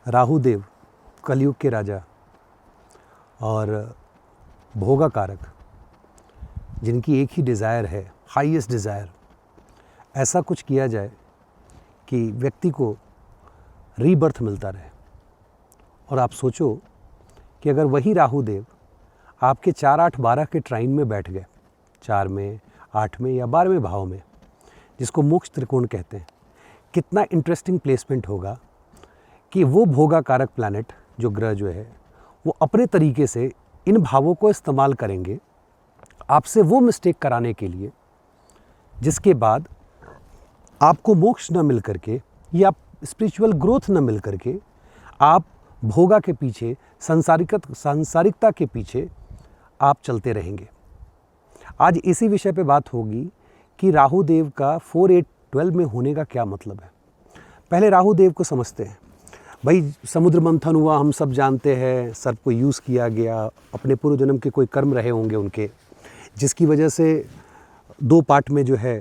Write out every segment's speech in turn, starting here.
राहु देव कलयुग के राजा और भोगा कारक, जिनकी एक ही डिज़ायर है, हाईएस्ट डिज़ायर, ऐसा कुछ किया जाए कि व्यक्ति को रीबर्थ मिलता रहे। और आप सोचो कि अगर वही राहु देव आपके 4, 8, 12 के ट्राइन में बैठ गए, 4 में, 8 में या 12वें भाव में, जिसको मोक्ष त्रिकोण कहते हैं, कितना इंटरेस्टिंग प्लेसमेंट होगा कि वो भोगा कारक प्लैनेट जो ग्रह जो है वो अपने तरीके से इन भावों को इस्तेमाल करेंगे आपसे वो मिस्टेक कराने के लिए जिसके बाद आपको मोक्ष न मिल करके या स्पिरिचुअल ग्रोथ न मिल करके आप भोगा के पीछे, सांसारिकता के पीछे आप चलते रहेंगे। आज इसी विषय पे बात होगी कि राहु देव का 4, 8, 12 में होने का क्या मतलब है। पहले राहु देव को समझते हैं। भाई समुद्र मंथन हुआ, हम सब जानते हैं, सर्प को यूज़ किया गया, अपने पूर्व जन्म के कोई कर्म रहे होंगे उनके, जिसकी वजह से 2 पार्ट में जो है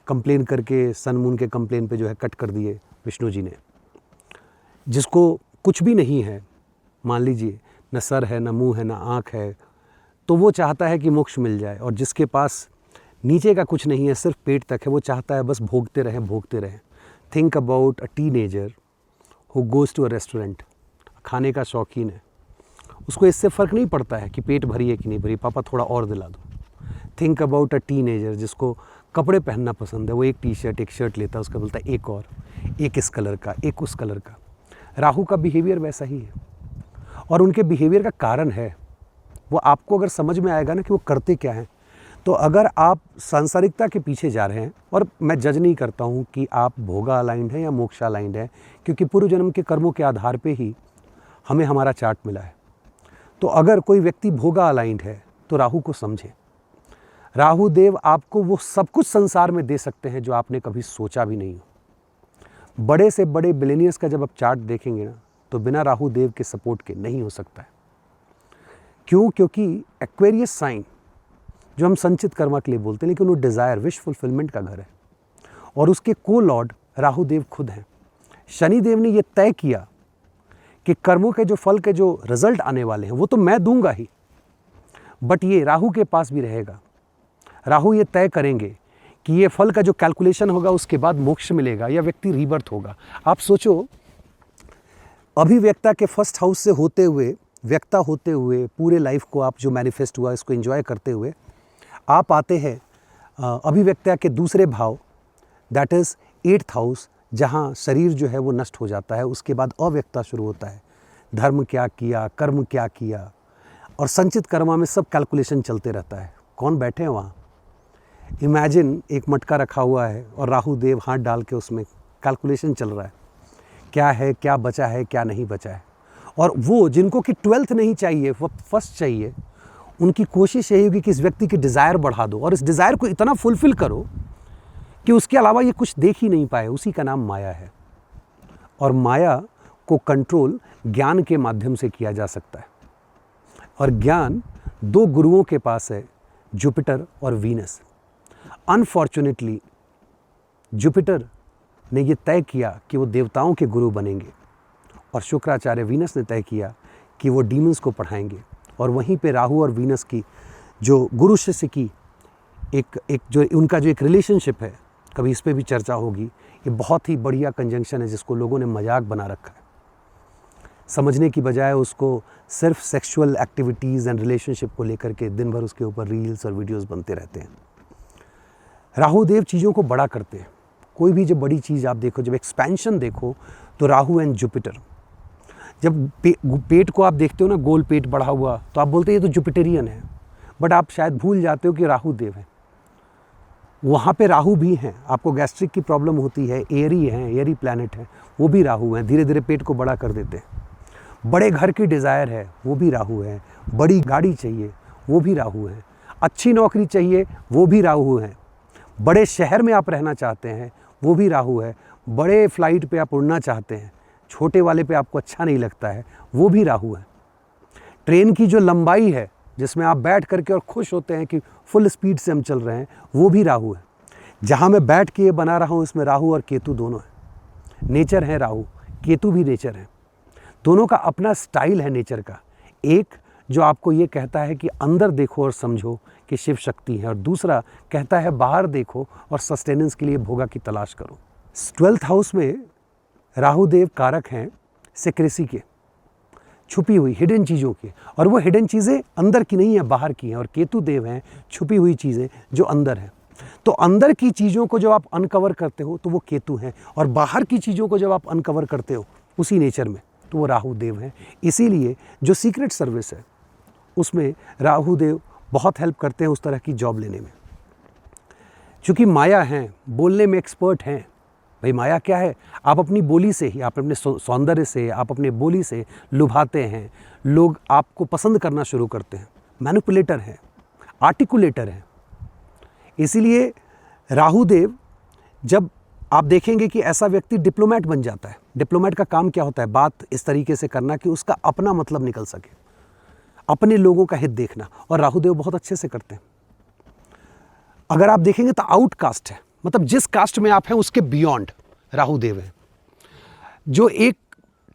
कंप्लेन करके सन मून के कंप्लेन पे जो है कट कर दिए विष्णु जी ने। जिसको कुछ भी नहीं है, मान लीजिए न सर है, न मुंह है, न आँख है, तो वो चाहता है कि मोक्ष मिल जाए। और जिसके पास नीचे का कुछ नहीं है, सिर्फ पेट तक है, वो चाहता है बस भोगते रहें। Think about a teenager who goes to a restaurant, खाने का शौकीन है, उसको इससे फ़र्क नहीं पड़ता है कि पेट भरी है कि नहीं भरी, पापा थोड़ा और दिला दो। थिंक अबाउट अ टीनेजर जिसको कपड़े पहनना पसंद है, वो एक टी-शर्ट, एक शर्ट लेता है, उसका बोलता है एक और, एक इस कलर का, एक उस कलर का। राहु का बिहेवियर वैसा ही है और उनके बिहेवियर का कारण है, वो आपको अगर समझ में आएगा ना कि वो करते क्या हैं। तो अगर आप सांसारिकता के पीछे जा रहे हैं, और मैं जज नहीं करता हूँ कि आप भोगा अलाइंड हैं या मोक्षा अलाइंड है, क्योंकि पूर्व जन्म के कर्मों के आधार पे ही हमें हमारा चार्ट मिला है। तो अगर कोई व्यक्ति भोगा अलाइंड है तो राहु को समझें। राहु देव आपको वो सब कुछ संसार में दे सकते हैं जो आपने कभी सोचा भी नहीं हो। बड़े से बड़े बिलियनियर्स का जब आप चार्ट देखेंगे ना, तो बिना राहु देव के सपोर्ट के नहीं हो सकता है। क्यों? क्योंकि एक्वेरियस साइन जो हम संचित कर्मा के लिए बोलते हैं, लेकिन वो डिज़ायर, विश फुलफिलमेंट का घर है, और उसके को लॉर्ड राहु देव खुद हैं। शनि देव ने ये तय किया कि कर्मों के जो फल के जो रिजल्ट आने वाले हैं वो तो मैं दूंगा ही, बट ये राहु के पास भी रहेगा। राहु ये तय करेंगे कि ये फल का जो कैलकुलेशन होगा उसके बाद मोक्ष मिलेगा या व्यक्ति रीबर्थ होगा। आप सोचो, अभिव्यक्ता के फर्स्ट हाउस से होते हुए, व्यक्ता होते हुए पूरे लाइफ को आप जो मैनिफेस्ट हुआ इसको एंजॉय करते हुए आप आते हैं अभिव्यक्ता के दूसरे भाव, दैट इज़ 8th हाउस, जहाँ शरीर जो है वो नष्ट हो जाता है। उसके बाद अव्यक्ता शुरू होता है। धर्म क्या किया, कर्म क्या किया, और संचित कर्मा में सब कैलकुलेशन चलते रहता है। कौन बैठे हैं वहाँ? इमेजिन एक मटका रखा हुआ है और राहु देव हाथ डाल के उसमें कैलकुलेशन चल रहा है, क्या है, क्या बचा है, क्या नहीं बचा है। और वो जिनको कि 12th नहीं चाहिए, वो फर्स्ट चाहिए, उनकी कोशिश यही होगी कि इस व्यक्ति की डिज़ायर बढ़ा दो और इस डिज़ायर को इतना फुलफ़िल करो कि उसके अलावा ये कुछ देख ही नहीं पाए। उसी का नाम माया है। और माया को कंट्रोल ज्ञान के माध्यम से किया जा सकता है। और ज्ञान 2 गुरुओं के पास है, जुपिटर और वीनस। अनफॉर्चुनेटली जुपिटर ने ये तय किया कि वो देवताओं के गुरु बनेंगे, और शुक्राचार्य वीनस ने तय किया कि वो डीमंस को पढ़ाएंगे। और वहीं पे राहु और वीनस की जो गुरु शिष्य की एक जो उनका जो एक रिलेशनशिप है, कभी इस पे भी चर्चा होगी। ये बहुत ही बढ़िया कंजंक्शन है जिसको लोगों ने मजाक बना रखा है, समझने की बजाय उसको सिर्फ सेक्सुअल एक्टिविटीज़ एंड रिलेशनशिप को लेकर के दिन भर उसके ऊपर रील्स और वीडियोस बनते रहते हैं। राहु देव चीज़ों को बड़ा करते हैं। कोई भी जब बड़ी चीज़ आप देखो, जब एक्सपेंशन देखो, तो राहु एंड जुपिटर। जब पेट को आप देखते हो ना, गोल पेट बढ़ा हुआ, तो आप बोलते हैं ये तो जुपिटेरियन है, बट आप शायद भूल जाते हो कि राहु देव है। वहाँ पे राहु भी हैं। आपको गैस्ट्रिक की प्रॉब्लम होती है, एरी हैं, एरी प्लैनेट है, वो भी राहु हैं, धीरे धीरे पेट को बड़ा कर देते हैं। बड़े घर की डिज़ायर है, वो भी राहु है। बड़ी गाड़ी चाहिए, वो भी राहु है। अच्छी नौकरी चाहिए, वो भी राहु है। बड़े शहर में आप रहना चाहते हैं, वो भी राहु है। बड़े फ्लाइट पे आप उड़ना चाहते हैं, छोटे वाले पे आपको अच्छा नहीं लगता है, वो भी राहु है। ट्रेन की जो लंबाई है, जिसमें आप बैठ करके और खुश होते हैं कि फुल स्पीड से हम चल रहे हैं, वो भी राहु है। जहाँ मैं बैठ के ये बना रहा हूँ, इसमें राहु और केतु दोनों हैं। नेचर है राहु, केतु भी नेचर है। दोनों का अपना स्टाइल है नेचर का। एक जो आपको ये कहता है कि अंदर देखो और समझो कि शिव शक्ति है, और दूसरा कहता है बाहर देखो और सस्टेनेंस के लिए भोगा की तलाश करो। 12th हाउस में राहु देव कारक हैं सेक्रेसी के, छुपी हुई हिडन चीज़ों के, और वो हिडन चीज़ें अंदर की नहीं है, बाहर की हैं। और केतु देव हैं छुपी हुई चीज़ें जो अंदर हैं। तो अंदर की चीज़ों को जब आप अनकवर करते हो तो वो केतु हैं, और बाहर की चीज़ों को जब आप अनकवर करते हो उसी नेचर में तो वो राहु देव हैं। इसीलिए जो सीक्रेट सर्विस है उसमें राहु देव बहुत हेल्प करते हैं उस तरह की जॉब लेने में। चूँकि माया हैं, बोलने में एक्सपर्ट हैं। भाई माया क्या है? आप अपनी बोली से ही, आप अपने सौंदर्य से, आप अपने बोली से लुभाते हैं, लोग आपको पसंद करना शुरू करते हैं। मैनिपुलेटर हैं, आर्टिकुलेटर हैं। इसीलिए राहु देव, जब आप देखेंगे कि ऐसा व्यक्ति डिप्लोमेट बन जाता है। डिप्लोमेट का काम क्या होता है? बात इस तरीके से करना कि उसका अपना मतलब निकल सके, अपने लोगों का हित देखना, और राहु देव बहुत अच्छे से करते हैं। अगर आप देखेंगे तो आउटकास्ट है, मतलब जिस कास्ट में आप हैं उसके बियॉन्ड राहु देव है। जो एक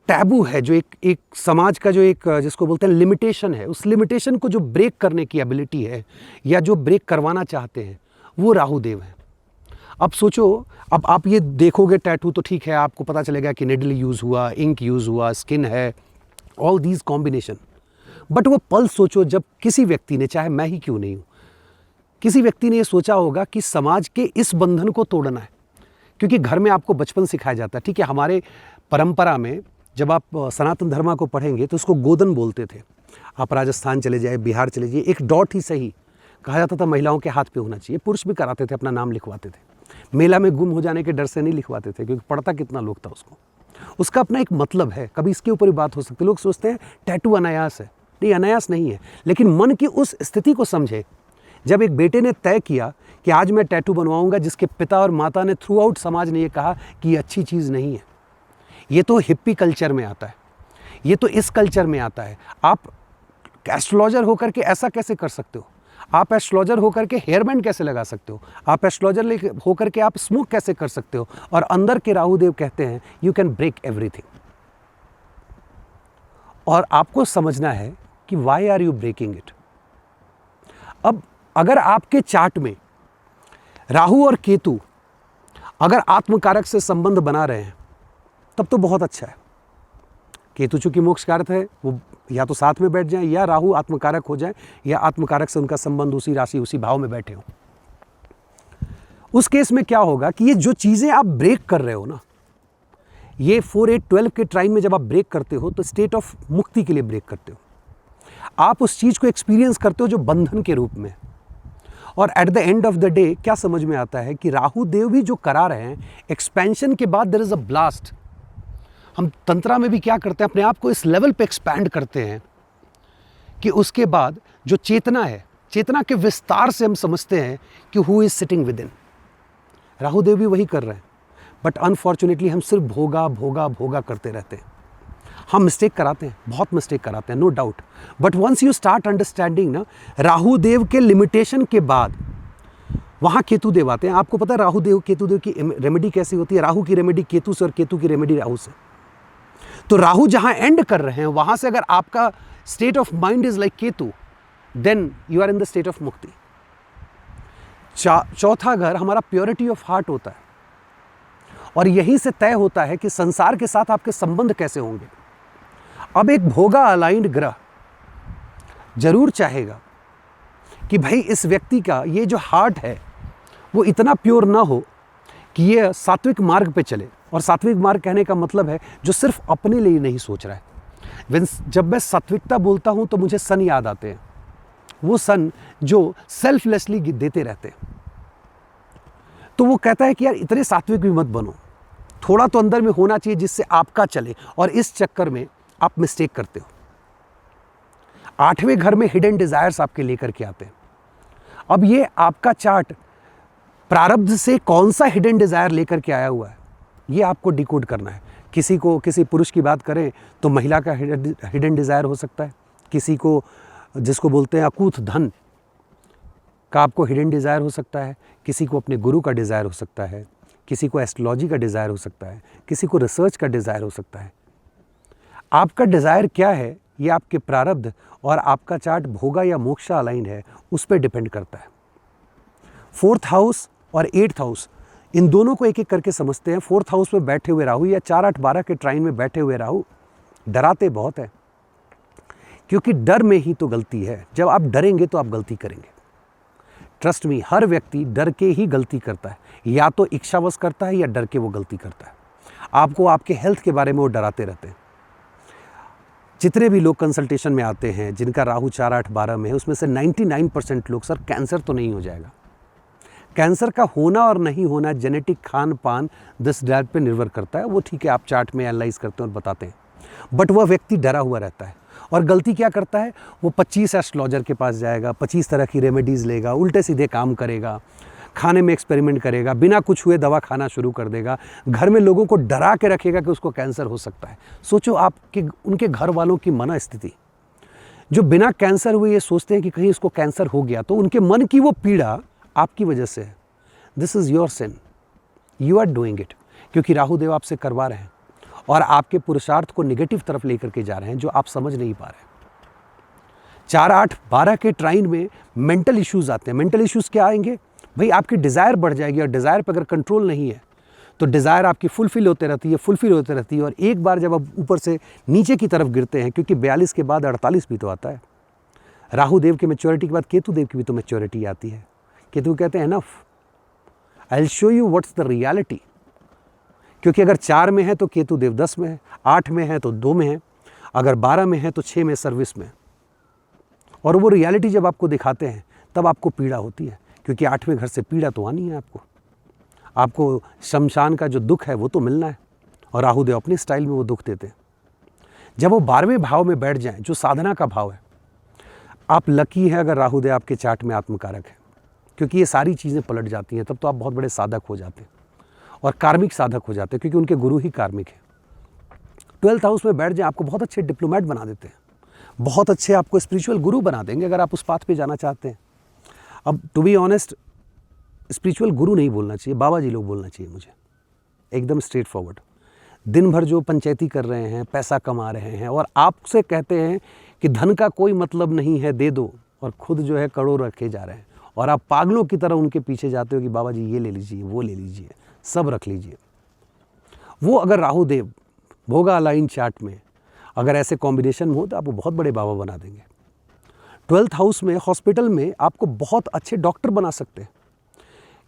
टैबू है, जो एक समाज का जो एक जिसको बोलते हैं लिमिटेशन है, उस लिमिटेशन को जो ब्रेक करने की एबिलिटी है या जो ब्रेक करवाना चाहते हैं वो राहु देव है। अब सोचो, अब आप ये देखोगे टैटू तो ठीक है, आपको पता चलेगा कि निडल यूज़ हुआ, इंक यूज़ हुआ, स्किन है, ऑल दीज कॉम्बिनेशन। बट वो पल सोचो जब किसी व्यक्ति ने, चाहे मैं ही क्यों नहीं हूँ, किसी व्यक्ति ने ये सोचा होगा कि समाज के इस बंधन को तोड़ना है। क्योंकि घर में आपको बचपन सिखाया जाता है, ठीक है, हमारे परंपरा में जब आप सनातन धर्म को पढ़ेंगे तो उसको गोदन बोलते थे। आप राजस्थान चले जाए, बिहार चले जाइए, एक डॉट ही सही कहा जाता था महिलाओं के हाथ पे होना चाहिए। पुरुष भी कराते थे, अपना नाम लिखवाते थे। मेला में गुम हो जाने के डर से नहीं लिखवाते थे, क्योंकि पढ़ता कितना लोग था उसको। उसका अपना एक मतलब है, कभी इसके ऊपर ही बात हो सकती है। लोग सोचते हैं टैटू अनायास है, नहीं अनायास नहीं है, लेकिन मन की उस स्थिति को समझे। जब एक बेटे ने तय किया कि आज मैं टैटू बनवाऊंगा, जिसके पिता और माता ने थ्रू आउट समाज ने ये कहा कि ये अच्छी चीज़ नहीं है, ये तो हिप्पी कल्चर में आता है, ये तो इस कल्चर में आता है। आप एस्ट्रोलॉजर होकर के ऐसा कैसे कर सकते हो? आप एस्ट्रोलॉजर होकर के हेयर बैंड कैसे लगा सकते हो? आप एस्ट्रोलॉजर होकर के आप स्मोक कैसे कर सकते हो? और अंदर के राहु देव कहते हैं यू कैन ब्रेक एवरीथिंग। और आपको समझना है कि why are you breaking it. अब अगर आपके चार्ट में राहु और केतु अगर आत्मकारक से संबंध बना रहे हैं तब तो बहुत अच्छा है। केतु चूंकि मोक्षकारक है, वो या तो साथ में बैठ जाएं, या राहु आत्मकारक हो जाए, या आत्मकारक से उनका संबंध उसी राशि उसी भाव में बैठे हो। उस केस में क्या होगा कि ये जो चीज़ें आप ब्रेक कर रहे हो ना, ये 4, 8, 12 के ट्राइन में जब आप ब्रेक करते हो तो स्टेट ऑफ मुक्ति के लिए ब्रेक करते हो। आप उस चीज़ को एक्सपीरियंस करते हो जो बंधन के रूप में। और at the end of the day क्या समझ में आता है कि राहु देव भी जो करा रहे हैं, एक्सपेंशन के बाद देयर इज अ ब्लास्ट। हम तंत्रा में भी क्या करते हैं, अपने आप को इस लेवल पे एक्सपैंड करते हैं कि उसके बाद जो चेतना है, चेतना के विस्तार से हम समझते हैं कि who is sitting within. Rahu Dev भी वही कर रहे हैं, बट अनफॉर्चुनेटली हम सिर्फ भोगा भोगा भोगा करते रहते हैं। हम मिस्टेक कराते हैं, बहुत मिस्टेक कराते हैं, no doubt. But once you start understanding ना, राहु देव के लिमिटेशन के बाद वहाँ केतु देव आते हैं। आपको पता है राहु देव केतु देव की रेमेडी कैसी होती है? राहु की रेमेडी केतु से और केतु की रेमेडी राहु से। तो राहु जहाँ एंड कर रहे हैं वहाँ से अगर आपका state of mind is like Ketu, then you are in the state of mukti. चौथा घर हमारा प्योरिटी ऑफ हार्ट होता है, और यहीं से तय होता है कि संसार के साथ आपके संबंध कैसे होंगे। अब एक भोगा अलाइंड ग्रह जरूर चाहेगा कि भाई इस व्यक्ति का ये जो हार्ट है वो इतना प्योर ना हो कि ये सात्विक मार्ग पे चले। और सात्विक मार्ग कहने का मतलब है जो सिर्फ अपने लिए नहीं सोच रहा है। जब मैं सात्विकता बोलता हूं तो मुझे सन याद आते हैं, वो सन जो सेल्फलेसली देते रहते हैं। तो वो कहता है कि यार इतने सात्विक भी मत बनो, थोड़ा तो अंदर में होना चाहिए जिससे आपका चले, और इस चक्कर में आप मिस्टेक करते हो। 8वें घर में हिडन डिजायर्स आपके लेकर के आते हैं। अब ये आपका चार्ट प्रारब्ध से कौन सा हिडन डिजायर लेकर के आया हुआ है, ये आपको डिकोड करना है। किसी पुरुष की बात करें तो महिला का हिडन डिजायर हो सकता है, किसी को जिसको बोलते हैं अकूत धन का आपको हिडन डिजायर हो सकता है, किसी को अपने गुरु का डिजायर हो सकता है, किसी को एस्ट्रोलॉजी का डिजायर हो सकता है, किसी को रिसर्च का डिजायर हो सकता है। आपका डिज़ायर क्या है ये आपके प्रारब्ध और आपका चार्ट भोगा या मोक्षा अलाइन है उस पर डिपेंड करता है। 4th हाउस और 8th हाउस इन दोनों को एक एक करके समझते हैं। 4th हाउस में बैठे हुए राहु या 4, 8, 12 के ट्राइन में बैठे हुए राहु डराते बहुत है, क्योंकि डर में ही तो गलती है। जब आप डरेंगे तो आप गलती करेंगे। ट्रस्ट मी, हर व्यक्ति डर के ही गलती करता है, या तो इच्छावश करता है या डर के वो गलती करता है। आपको आपके हेल्थ के बारे में वो डराते रहते हैं। जितने भी लोग कंसल्टेशन में आते हैं जिनका राहु 4, 8, 12 में है, उसमें से 99% लोग, सर कैंसर तो नहीं हो जाएगा। कैंसर का होना और नहीं होना जेनेटिक, खान पान, दिस दैट पे निर्भर करता है। वो ठीक है, आप चार्ट में एनालाइज करते हैं और बताते हैं, बट वह व्यक्ति डरा हुआ रहता है और गलती क्या करता है, वो 25 एस्ट्रोलॉजर के पास जाएगा, 25 तरह की रेमेडीज़ लेगा, उल्टे सीधे काम करेगा, खाने में एक्सपेरिमेंट करेगा, बिना कुछ हुए दवा खाना शुरू कर देगा, घर में लोगों को डरा के रखेगा कि उसको कैंसर हो सकता है। सोचो आपके उनके घर वालों की मन स्थिति, जो बिना कैंसर हुए ये सोचते हैं कि कहीं इसको कैंसर हो गया, तो उनके मन की वो पीड़ा आपकी वजह से है। This is your sin, you are doing it, क्योंकि राहु देव आपसे करवा रहे हैं और आपके पुरुषार्थ को नेगेटिव तरफ लेकर के जा रहे हैं, जो आप समझ नहीं पा रहे हैं। 4, 8, 12 के ट्राइन में मेंटल इश्यूज आते हैं। मेंटल इश्यूज क्या आएंगे भाई, आपकी डिज़ायर बढ़ जाएगी और डिज़ायर पर अगर कंट्रोल नहीं है तो डिज़ायर आपकी फुलफिल होते रहती है और एक बार जब आप ऊपर से नीचे की तरफ गिरते हैं, क्योंकि 42 के बाद 48 भी तो आता है। राहु देव के मैच्योरिटी के बाद केतु देव की भी तो मैच्योरिटी आती है। केतु कहते हैं enough, I will show you what's the reality. क्योंकि अगर 4 में है तो केतु देव 10 में है, 8 में है तो 2 में है, अगर 12 में है तो 6 में सर्विस में। और वो रियलिटी जब आपको दिखाते हैं तब आपको पीड़ा होती है, क्योंकि 8वें घर से पीड़ा तो आनी है आपको शमशान का जो दुख है वो तो मिलना है, और राहु देव अपने स्टाइल में वो दुख देते हैं। जब वो 12वें भाव में बैठ जाएं, जो साधना का भाव है, आप लकी है अगर राहु देव आपके चार्ट में आत्मकारक है, क्योंकि ये सारी चीज़ें पलट जाती हैं। तब तो आप बहुत बड़े साधक हो जाते हैं और कार्मिक साधक हो जाते हैं, क्योंकि उनके गुरु ही कार्मिक है। 12th हाउस में बैठ जाए, आपको बहुत अच्छे डिप्लोमेट बना देते हैं, बहुत अच्छे आपको स्पिरिचुअल गुरु बना देंगे अगर आप उस पाथ पे जाना चाहते हैं। अब टू बी ऑनेस्ट, स्पिरिचुअल गुरु नहीं बोलना चाहिए, बाबा जी लोग बोलना चाहिए मुझे, एकदम स्ट्रेट फॉरवर्ड। दिन भर जो पंचायती कर रहे हैं, पैसा कमा रहे हैं और आपसे कहते हैं कि धन का कोई मतलब नहीं है, दे दो, और खुद जो है करोड़ रखे जा रहे हैं, और आप पागलों की तरह उनके पीछे जाते हो कि बाबा जी ये ले लीजिए, वो ले लीजिए, सब रख लीजिए। वो अगर राहु देव भोगा अलाइन चार्ट में अगर ऐसे कॉम्बिनेशन में हो तो आपको बहुत बड़े बाबा बना देंगे। 12th हाउस में हॉस्पिटल में आपको बहुत अच्छे डॉक्टर बना सकते हैं,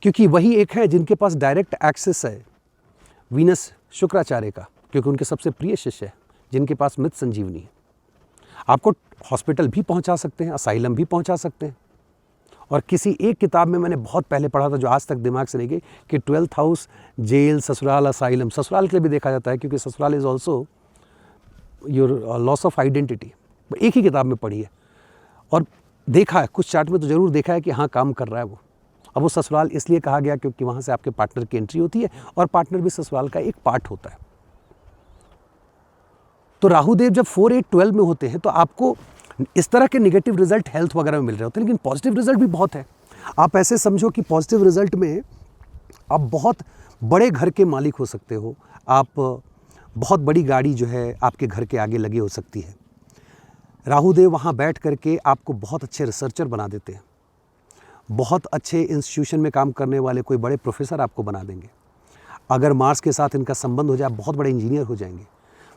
क्योंकि वही एक है जिनके पास डायरेक्ट एक्सेस है वीनस शुक्राचार्य का, क्योंकि उनके सबसे प्रिय शिष्य है, जिनके पास मृत संजीवनी है। आपको हॉस्पिटल भी पहुंचा सकते हैं, असाइलम भी पहुंचा सकते हैं। और किसी एक किताब में मैंने बहुत पहले पढ़ा था, जो आज तक दिमाग से नहीं गई, कि 12th हाउस जेल, ससुराल, असाइलम, ससुराल के लिए भी देखा जाता है, क्योंकि ससुराल is also your loss of identity. एक ही किताब में पढ़ी है और देखा है, कुछ चार्ट में तो ज़रूर देखा है कि हाँ काम कर रहा है वो। अब वो ससुराल इसलिए कहा गया क्योंकि वहाँ से आपके पार्टनर की एंट्री होती है और पार्टनर भी ससुराल का एक पार्ट होता है। तो राहु देव जब 4, 8, 12 में होते हैं तो आपको इस तरह के नेगेटिव रिजल्ट हेल्थ वगैरह में मिल रहे होते हैं, लेकिन पॉजिटिव रिजल्ट भी बहुत है। आप ऐसे समझो कि पॉजिटिव रिजल्ट में आप बहुत बड़े घर के मालिक हो सकते हो, आप बहुत बड़ी गाड़ी जो है आपके घर के आगे लगी हो सकती है। राहु देव वहाँ बैठ करके आपको बहुत अच्छे रिसर्चर बना देते हैं, बहुत अच्छे इंस्टीट्यूशन में काम करने वाले कोई बड़े प्रोफेसर आपको बना देंगे। अगर मार्स के साथ इनका संबंध हो जाए, बहुत बड़े इंजीनियर हो जाएंगे।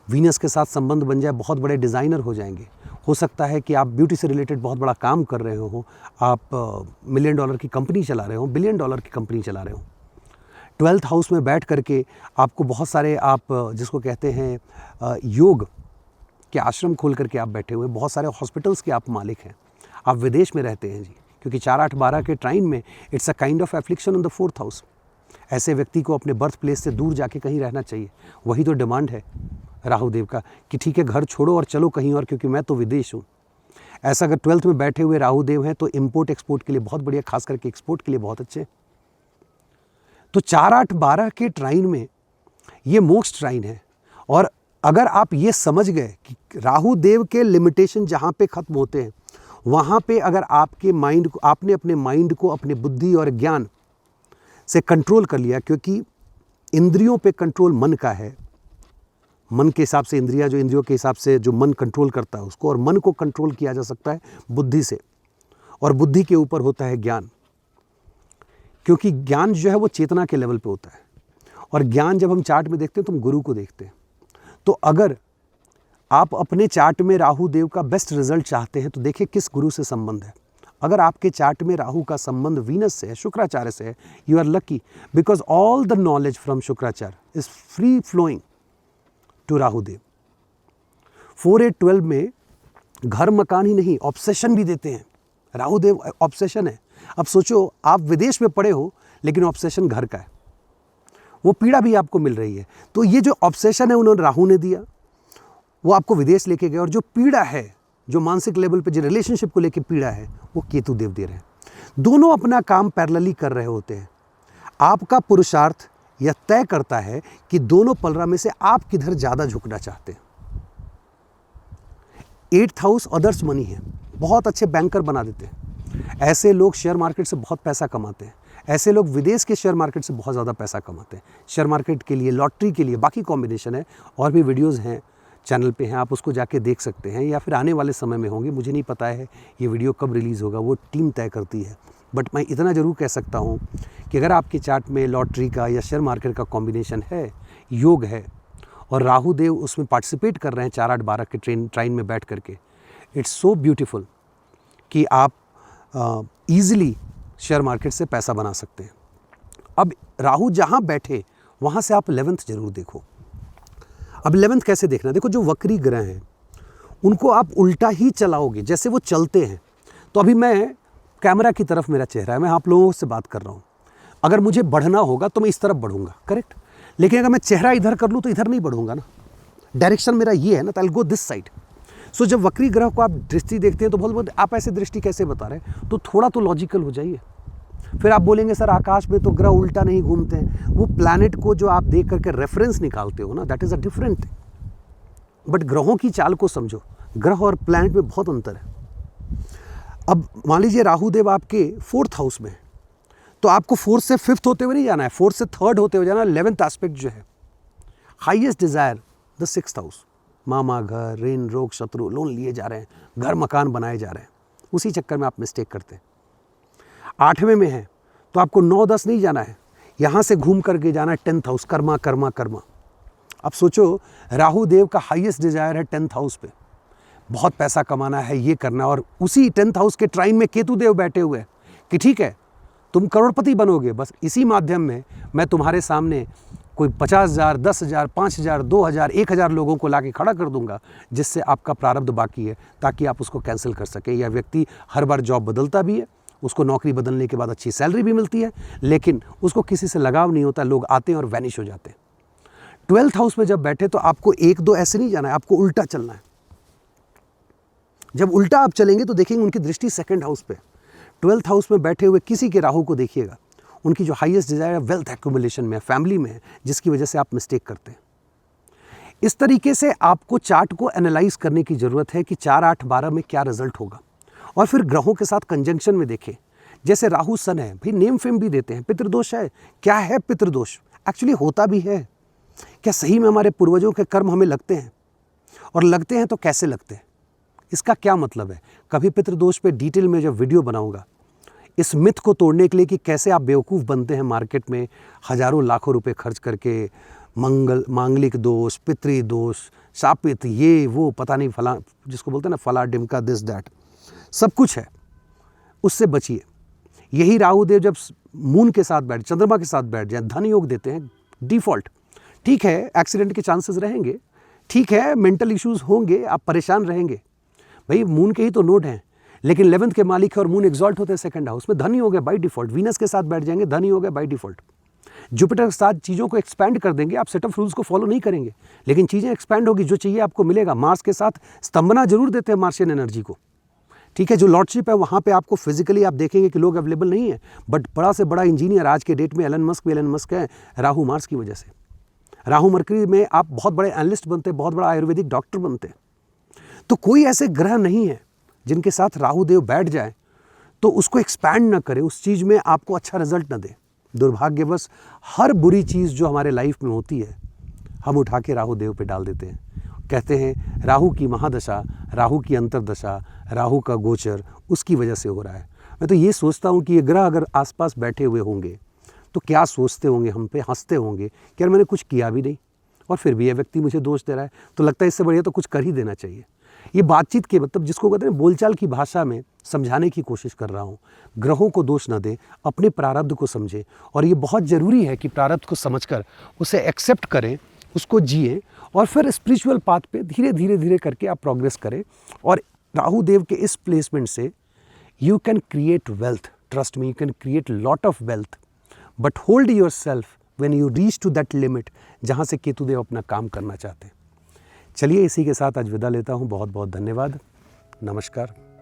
वीनस के साथ संबंध बन जाए, बहुत बड़े डिज़ाइनर हो जाएंगे। हो सकता है कि आप ब्यूटी से रिलेटेड बहुत बड़ा काम कर रहे हो, आप $1 मिलियन की कंपनी चला रहे हो, $1 बिलियन की कंपनी चला रहे हो। 12th हाउस में बैठ करके आपको बहुत सारे, आप जिसको कहते हैं योग के आश्रम खोल करके आप बैठे हुए, बहुत सारे हॉस्पिटल्स के आप मालिक हैं, आप विदेश में रहते हैं जी, क्योंकि 4, 8, 12 के ट्राइन में it's a kind of affliction on the 4th house. ऐसे व्यक्ति को अपने बर्थ प्लेस से दूर जाके कहीं रहना चाहिए। वही तो डिमांड है राहु देव का कि ठीक है घर छोड़ो और चलो कहीं और, क्योंकि मैं तो विदेश हूँ। ऐसा अगर 12th में बैठे हुए राहु देव हैं तो इम्पोर्ट एक्सपोर्ट के लिए बहुत बढ़िया, खास करके एक्सपोर्ट के लिए बहुत अच्छे। तो 4, 8, 12 के ट्राइन में ये मोक्ष ट्राइन है। और अगर आप ये समझ गए कि राहु देव के लिमिटेशन जहाँ पे ख़त्म होते हैं, वहाँ पे अगर आपके माइंड को, आपने अपने माइंड को अपने बुद्धि और ज्ञान से कंट्रोल कर लिया, क्योंकि इंद्रियों पे कंट्रोल मन का है, मन के हिसाब से इंद्रियां, जो इंद्रियों के हिसाब से जो मन कंट्रोल करता है उसको, और मन को कंट्रोल किया जा सकता है बुद्धि से, और बुद्धि के ऊपर होता है ज्ञान, क्योंकि ज्ञान जो है वो चेतना के लेवल पे होता है। और ज्ञान जब हम चार्ट में देखते हैं तो हम गुरु को देखते हैं। तो अगर आप अपने चार्ट में राहु देव का बेस्ट रिजल्ट चाहते हैं तो देखिए किस गुरु से संबंध है। अगर आपके चार्ट में राहु का संबंध वीनस से है, शुक्राचार्य से है, you are lucky, because all the knowledge from Shukracharya is free flowing to Rahu Dev. 4-8-12 में घर मकान ही नहीं, ऑब्सेशन भी देते हैं। राहु देव ऑब्सेशन है। अब सोचो, आप विदेश में पड़े हो लेकिन ऑब्सेशन घर का है, वो पीड़ा भी आपको मिल रही है। तो ये जो ऑब्सेशन है उन्होंने राहु ने दिया, वो आपको विदेश लेके गए, और जो पीड़ा है, जो मानसिक लेवल पे जो रिलेशनशिप को लेके पीड़ा है, वो केतु देव दे रहे हैं। दोनों अपना काम पैरेलली कर रहे होते हैं। आपका पुरुषार्थ यह तय करता है कि दोनों पलरा में से आप किधर ज़्यादा झुकना चाहते हैं। 8th हाउस अदर्स मनी है, बहुत अच्छे बैंकर बना देते हैं। ऐसे लोग शेयर मार्केट से बहुत पैसा कमाते हैं। ऐसे लोग विदेश के शेयर मार्केट से बहुत ज़्यादा पैसा कमाते हैं। शेयर मार्केट के लिए, लॉटरी के लिए, बाकी कॉम्बिनेशन है, और भी वीडियोज़ हैं चैनल पे हैं, आप उसको जाके देख सकते हैं, या फिर आने वाले समय में होंगे, मुझे नहीं पता है ये वीडियो कब रिलीज़ होगा, वो टीम तय करती है। बट मैं इतना ज़रूर कह सकता हूँ कि अगर आपके चार्ट में लॉटरी का या शेयर मार्केट का कॉम्बिनेशन है, योग है, और राहु देव उसमें पार्टिसिपेट कर रहे हैं 4-8-12 के ट्राइन में बैठ करके, इट्स सो ब्यूटीफुल कि आप ईजिली शेयर मार्केट से पैसा बना सकते हैं। अब राहु जहाँ बैठे वहाँ से आप 11th जरूर देखो। अब 11th कैसे देखना, देखो जो वक्री ग्रह हैं उनको आप उल्टा ही चलाओगे जैसे वो चलते हैं। तो अभी मैं कैमरा की तरफ मेरा चेहरा है, मैं आप लोगों से बात कर रहा हूँ। अगर मुझे बढ़ना होगा तो मैं इस तरफ बढ़ूंगा, करेक्ट, लेकिन अगर मैं चेहरा इधर कर लूँ तो इधर नहीं बढ़ूंगा ना, डायरेक्शन मेरा ये है ना, तो I will go this side. So जब वक्री ग्रह को आप दृष्टि देखते हैं तो बहुत आप ऐसे दृष्टि कैसे बता रहे हैं, तो थोड़ा तो लॉजिकल हो जाइए। फिर आप बोलेंगे सर आकाश में तो ग्रह उल्टा नहीं घूमते हैं, वो प्लैनेट को जो आप देख करके रेफरेंस निकालते हो ना, that is a different thing. But ग्रहों की चाल को समझो, ग्रह और प्लैनेट में बहुत अंतर है। अब मान लीजिए राहु देव आपके 4th हाउस में है, तो आपको 4th से 5th होते हुए नहीं जाना है, 4th से 3rd होते हुए जाना है। 11th एस्पेक्ट जो है, highest desire the 6th house, मामा घर, ऋण रोग शत्रु लोन लिए जा रहे हैं, घर मकान बनाए जा रहे हैं, उसी चक्कर में आप मिस्टेक करते हैं। 8वें में है तो आपको 9-10 नहीं जाना है, यहाँ से घूम करके जाना है 10th हाउस, कर्मा कर्मा कर्मा। अब सोचो राहु देव का हाईएस्ट डिजायर है 10th हाउस पे, बहुत पैसा कमाना है, ये करना, और उसी 10th हाउस के ट्राइन में केतु देव बैठे हुए हैं कि ठीक है तुम करोड़पति बनोगे, बस इसी माध्यम में मैं तुम्हारे सामने कोई 50,000, 10,000, 5,000, 2,000, 1,000 लोगों को लाके खड़ा कर दूंगा जिससे आपका प्रारब्ध बाकी है, ताकि आप उसको कैंसिल कर सके। यह व्यक्ति हर बार जॉब बदलता भी है, उसको नौकरी बदलने के बाद अच्छी सैलरी भी मिलती है, लेकिन उसको किसी से लगाव नहीं होता, लोग आते हैं और वैनिश हो जाते हैं। 12th हाउस में जब बैठे तो आपको 1-2 ऐसे नहीं जाना है, आपको उल्टा चलना है। जब उल्टा आप चलेंगे तो देखेंगे उनकी दृष्टि 2nd हाउस पे। 12th हाउस में बैठे हुए किसी के राहु को देखिएगा, उनकी जो हाईएस्ट डिजायर है वेल्थ एक्यूमुलेशन में, फैमिली में है, जिसकी वजह से आप मिस्टेक करते हैं। इस तरीके से आपको चार्ट को एनालाइज करने की जरूरत है कि 4-8-12 में क्या रिजल्ट होगा, और फिर ग्रहों के साथ कंजंक्शन में देखें। जैसे राहु सन है, भाई नेम फेम भी देते हैं, पितृदोष है, क्या है पितृदोष, एक्चुअली होता भी है क्या, सही में हमारे पूर्वजों के कर्म हमें लगते हैं, और लगते हैं तो कैसे लगते हैं, इसका क्या मतलब है। कभी पितृदोष पे डिटेल में जब वीडियो बनाऊंगा, इस मिथ को तोड़ने के लिए कि कैसे आप बेवकूफ़ बनते हैं मार्केट में हज़ारों लाखों रुपए खर्च करके, मांगलिक दोष, पितृ दोष, शापित, ये वो पता नहीं फला, जिसको बोलते हैं ना फला डिमका दिस दैट, सब कुछ है, उससे बचिए। यही राहु देव जब मून के साथ बैठ, चंद्रमा के साथ बैठ जाए, धन योग देते हैं डिफ़ॉल्ट। ठीक है एक्सीडेंट के चांसेस रहेंगे, ठीक है मेंटल इश्यूज होंगे, आप परेशान रहेंगे, भाई मून के ही तो नोट हैं, लेकिन 11th के मालिक है और मून एग्जॉल्ट होते हैं 2nd हाउस में, धन ही हो गए बाई डिफॉल्ट। वीनस के साथ बैठ जाएंगे, धन ही हो गए बाई डिफॉल्ट। जुपिटर के साथ चीज़ों को एक्सपैंड कर देंगे, आप सेट ऑफ रूल्स को फॉलो नहीं करेंगे, लेकिन चीज़ें एक्सपैंड होगी, जो चाहिए आपको मिलेगा। मार्स के साथ स्तंभना जरूर देते हैं मार्शियन एनर्जी को, ठीक है, जो लॉर्डशिप है वहाँ पे आपको फिजिकली आप देखेंगे कि लोग अवेलेबल नहीं है, बट बड़ा से बड़ा इंजीनियर आज के डेट में एलन मस्क है, राहु मार्स की वजह से। राहु मरकरी में आप बहुत बड़े एनालिस्ट बनते हैं, बहुत बड़ा आयुर्वेदिक डॉक्टर बनते हैं। तो कोई ऐसे ग्रह नहीं है जिनके साथ राहु देव बैठ जाए तो उसको एक्सपैंड ना करे, उस चीज़ में आपको अच्छा रिजल्ट ना दे। दुर्भाग्यवश हर बुरी चीज़ जो हमारे लाइफ में होती है, हम उठा के राहु देव पे डाल देते हैं। कहते हैं राहु की महादशा, राहु की अंतर्दशा, राहु का गोचर उसकी वजह से हो रहा है। मैं तो ये सोचता हूँ कि ये ग्रह अगर आसपास बैठे हुए होंगे तो क्या सोचते होंगे, हम पे हंसते होंगे कि यार मैंने कुछ किया भी नहीं और फिर भी ये व्यक्ति मुझे दोष दे रहा है, तो लगता है इससे बढ़िया तो कुछ कर ही देना चाहिए। ये बातचीत के मतलब जिसको कहते हैं बोलचाल की भाषा में समझाने की कोशिश कर रहा हूँ। ग्रहों को दोष न दें, अपने प्रारब्ध को समझें, और ये बहुत ज़रूरी है कि प्रारब्ध को समझकर उसे एक्सेप्ट करें, उसको जिए, और फिर स्पिरिचुअल पाथ पे धीरे धीरे धीरे करके आप प्रोग्रेस करें। और राहु देव के इस प्लेसमेंट से you can create wealth, trust me, you can create lot of wealth, but hold your self when you reach to that limit जहाँ से केतुदेव अपना काम करना चाहते हैं। चलिए इसी के साथ आज विदा लेता हूँ। बहुत बहुत धन्यवाद। नमस्कार।